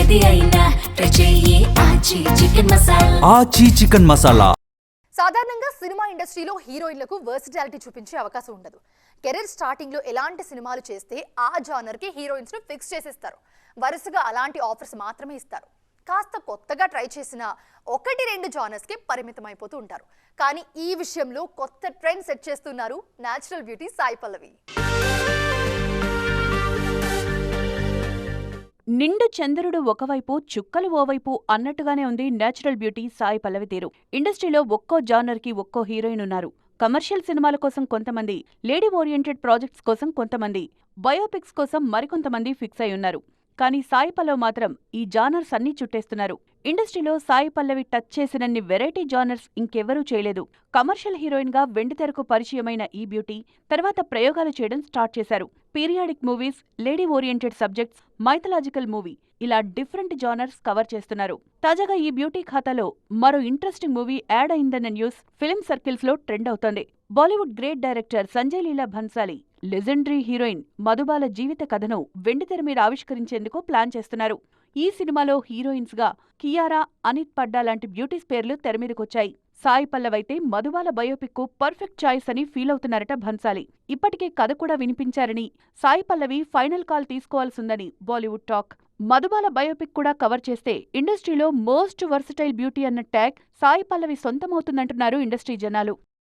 ఏది అయినా ట్రై చెయ్యి ఆచి చికెన్ మసాలా. ఆచి చికెన్ మసాలా. సాధారణంగా సినిమా ఇండస్ట్రీలో హీరోయిన్లకు వర్సిటాలిటీ చూపించే అవకాశం ఉండదు. కెరీర్ స్టార్టింగ్ లో ఎలాంటి సినిమాలు చేస్తే ఆ జానర్ కి హీరోయిన్స్ ను ఫిక్స్ చేసేస్తారు. వరుసగా అలాంటి ఆఫర్స్ మాత్రమే ఇస్తారు. కాస్త కొత్తగా ట్రై చేసిన 1-2 జానర్స్ కి పరిమితం అయిపోతూ ఉంటారు. కానీ ఈ విషయంలో కొత్త ట్రెండ్ సెట్ చేస్తున్నారు నేచురల్ బ్యూటీ సాయి పల్లవి. నిండు చంద్రుడు ఒకవైపు చుక్కలు ఓవైపు అన్నట్టుగానే ఉంది నేచురల్ బ్యూటీ సాయి పల్లవి తీరు. ఇండస్ట్రీలో ఒక్కో జానర్ కి ఒక్కో హీరోయిన్ ఉన్నారు. కమర్షియల్ సినిమాల కోసం కొంతమంది, లేడీ ఓరియంటెడ్ ప్రాజెక్ట్స్ కోసం కొంతమంది, బయోపిక్స్ కోసం మరికొంతమంది ఫిక్స్ అయి ఉన్నారు. కానీ సాయి పల్లవి మాత్రం ఈ జానర్స్ అన్నీ చుట్టేస్తున్నారు. ఇండస్ట్రీలో Sai Pallavi touch చేసినన్ని variety genres ఇంకెవరూ చేయలేదు. కమర్షియల్ హీరోయిన్ గా వెండితెరకు పరిచయమైన ఈ బ్యూటీ తర్వాత ప్రయోగాలు చేయడం స్టార్ట్ చేశారు. Periodic movies, lady oriented subjects, mythological movie ఇలా డిఫరెంట్ జానర్స్ కవర్ చేస్తున్నారు. తాజాగా ఈ బ్యూటీ ఖాతాలో మరో ఇంట్రెస్టింగ్ మూవీ యాడ్ అయిందన్న న్యూస్ ఫిల్మ్ సర్కిల్స్ లో ట్రెండ్ అవుతోంది. Bollywood great director Sanjay Leela Bhansali legendary heroine Madhubala జీవిత కథను వెండితెర మీద ఆవిష్కరించేందుకు ప్లాన్ చేస్తున్నారు. ఈ సినిమాలో హీరోయిన్స్ గా కియారా, అనిత్ పడ్డా లాంటి బ్యూటీస్ పేర్లు తెరమీదకొచ్చాయి. సాయి పల్లవైతే మధుబాల బయోపిక్ కు పర్ఫెక్ట్ చాయిస్ అని ఫీల్ అవుతున్నారట భన్సాలి. ఇప్పటికే కథ కూడా వినిపించారని, సాయి పల్లవి ఫైనల్ కాల్ తీసుకోవాల్సిందని బాలీవుడ్ టాక్. మధుబాల బయోపిక్ కూడా కవర్ చేస్తే ఇండస్ట్రీలో మోస్ట్ వర్సటైల్ బ్యూటీ అన్న ట్యాగ్ సాయి పల్లవి సొంతమవుతుందంటున్నారు ఇండస్ట్రీ జనాలు.